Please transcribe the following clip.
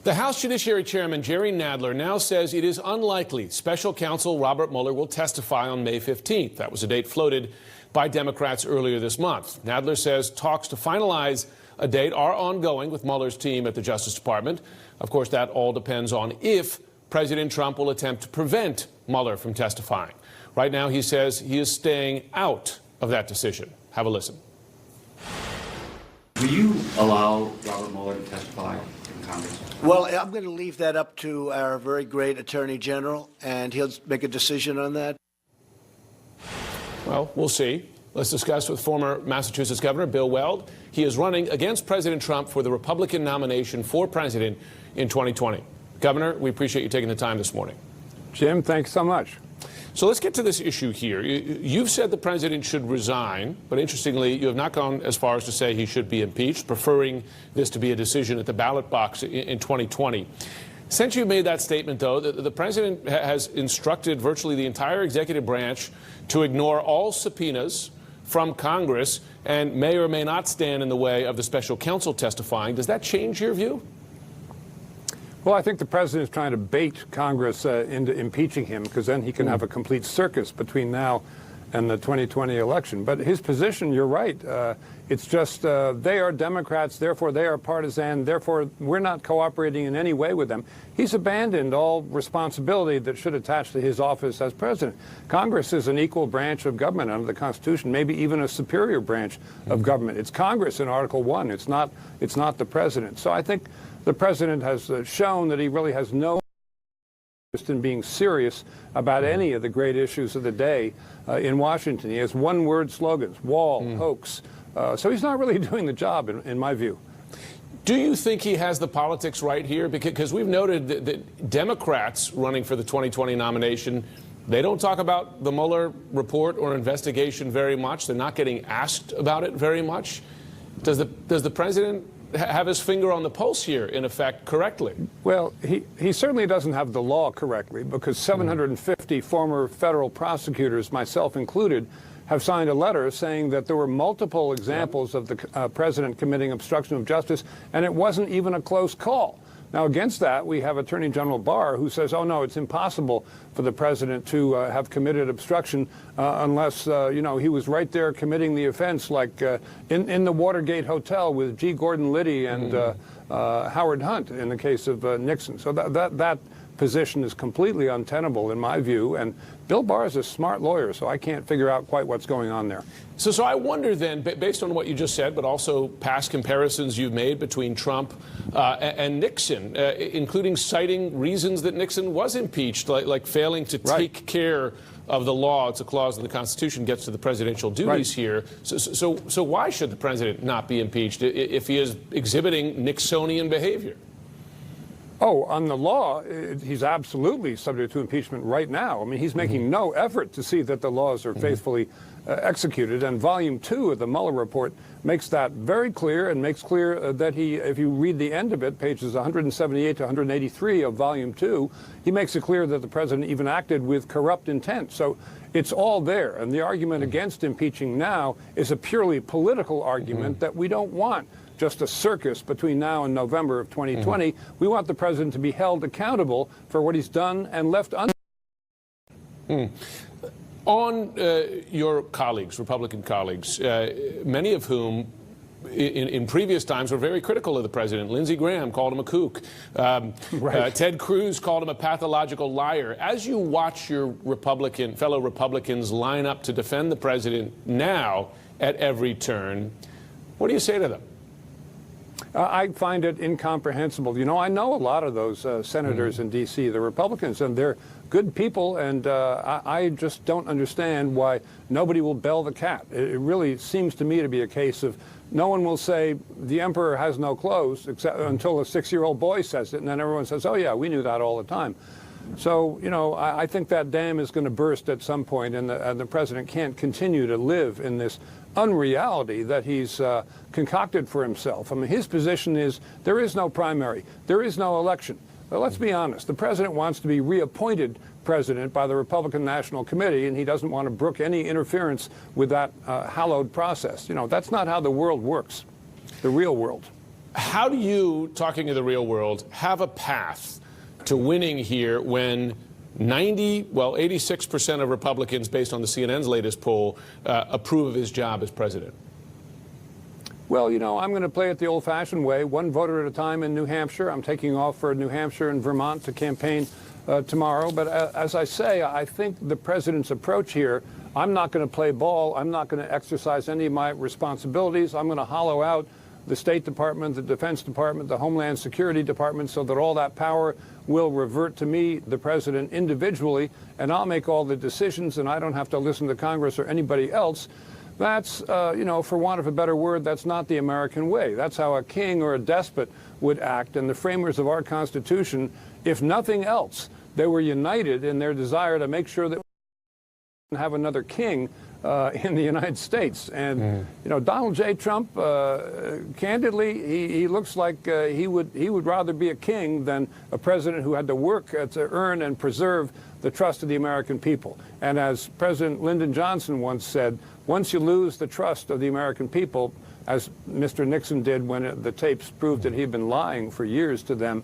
The House Judiciary Chairman Jerry Nadler now says it is unlikely Special Counsel Robert Mueller will testify on May 15th. That was a date floated by Democrats earlier this month. Nadler says talks to finalize a date are ongoing with Mueller's team at the Justice Department. Of course, that all depends on if President Trump will attempt to prevent Mueller from testifying. Right now, he says he is staying out of that decision. Have a listen. Will you allow Robert Mueller to testify in Congress? Well, I'm going to leave that up to our very great Attorney General, and he'll make a decision on that. Well, we'll see. Let's discuss with former Massachusetts Governor Bill Weld. He is running against President Trump for the Republican nomination for president in 2020. Governor, we appreciate you taking the time this morning. Jim, thanks so much. So let's get to this issue here. You've said the president should resign, but interestingly, you have not gone as far as to say he should be impeached, preferring this to be a decision at the ballot box in 2020. Since you made that statement, though, the president has instructed virtually the entire executive branch to ignore all subpoenas from Congress and may or may not stand in the way of the special counsel testifying. Does that change your view? Well, I think the president is trying to bait Congress into impeaching him, because then he can have a complete circus between now and the 2020 election. But his position, you're right. It's just they are Democrats, therefore they are partisan, therefore we're not cooperating in any way with them. He's abandoned all responsibility that should attach to his office as president. Congress is an equal branch of government under the Constitution, maybe even a superior branch of government. It's Congress in Article 1. It's not the president. So I think the president has shown that he really has no interest in being serious about any of the great issues of the day in Washington. He has one-word slogans: wall, hoax. So he's not really doing the job, in my view. Do you think he has the politics right here? Because we've noted that Democrats running for the 2020 nomination, they don't talk about the Mueller report or investigation very much. They're not getting asked about it very much. Does the president have his finger on the pulse here, in effect, correctly? Well, he certainly doesn't have the law correctly, because 750 former federal prosecutors, myself included, have signed a letter saying that there were multiple examples of the president committing obstruction of justice, and it wasn't even a close call. Now, against that, we have Attorney General Barr, who says, oh, no, it's impossible for the president to have committed obstruction unless, you know, he was right there committing the offense, like in the Watergate Hotel with G. Gordon Liddy and Howard Hunt in the case of Nixon. So that position is completely untenable, in my view. And Bill Barr is a smart lawyer, so I can't figure out quite what's going on there. So I wonder then, based on what you just said, but also past comparisons you've made between Trump and Nixon, including citing reasons that Nixon was impeached, like failing to take care of the law. It's a clause in the Constitution, gets to the presidential duties here. So why should the president not be impeached if he is exhibiting Nixonian behavior? Oh, on the law, he's absolutely subject to impeachment right now. I mean, he's making no effort to see that the laws are faithfully executed. And Volume 2 of the Mueller report makes that very clear, and makes clear that if you read the end of it, pages 178 to 183 of Volume 2, he makes it clear that the president even acted with corrupt intent. So it's all there. And the argument against impeaching now is a purely political argument that we don't want just a circus between now and November of 2020. We want the president to be held accountable for what he's done and left undone. On your colleagues, Republican colleagues, many of whom in previous times were very critical of the president. Lindsey Graham called him a kook. Ted Cruz called him a pathological liar. As you watch your fellow Republicans line up to defend the president now at every turn, what do you say to them? I find it incomprehensible. You know, I know a lot of those senators in D.C., the Republicans, and they're good people, and I just don't understand why nobody will bell the cat. It really seems to me to be a case of no one will say the emperor has no clothes except until a 6-year-old boy says it, and then everyone says, oh, yeah, we knew that all the time. So, you know, I think that dam is going to burst at some point, and the president can't continue to live in this unreality that he's concocted for himself. I mean, his position is there is no primary, there is no election. But let's be honest, the president wants to be reappointed president by the Republican National Committee, and he doesn't want to brook any interference with that hallowed process. You know, that's not how the world works, the real world. How do you, talking in the real world, have a path to winning here when 86% of Republicans, based on the CNN's latest poll, approve of his job as president? Well, you know, I'm going to play it the old-fashioned way, one voter at a time in New Hampshire. I'm taking off for New Hampshire and Vermont to campaign tomorrow. But as I say, I think the president's approach here, I'm not going to play ball. I'm not going to exercise any of my responsibilities. I'm going to hollow out the State Department, the Defense Department, the Homeland Security Department, so that all that power will revert to me, the president, individually, and I'll make all the decisions, and I don't have to listen to Congress or anybody else. That's, you know, for want of a better word, that's not the American way. That's how a king or a despot would act. And the framers of our Constitution, if nothing else, they were united in their desire to make sure that we have another king in the United States. And you know, Donald J. Trump, candidly, he looks like he would rather be a king than a president who had to work to earn and preserve the trust of the American people. And as President Lyndon Johnson once said, once you lose the trust of the American people, as Mr. Nixon did when the tapes proved that he'd been lying for years to them,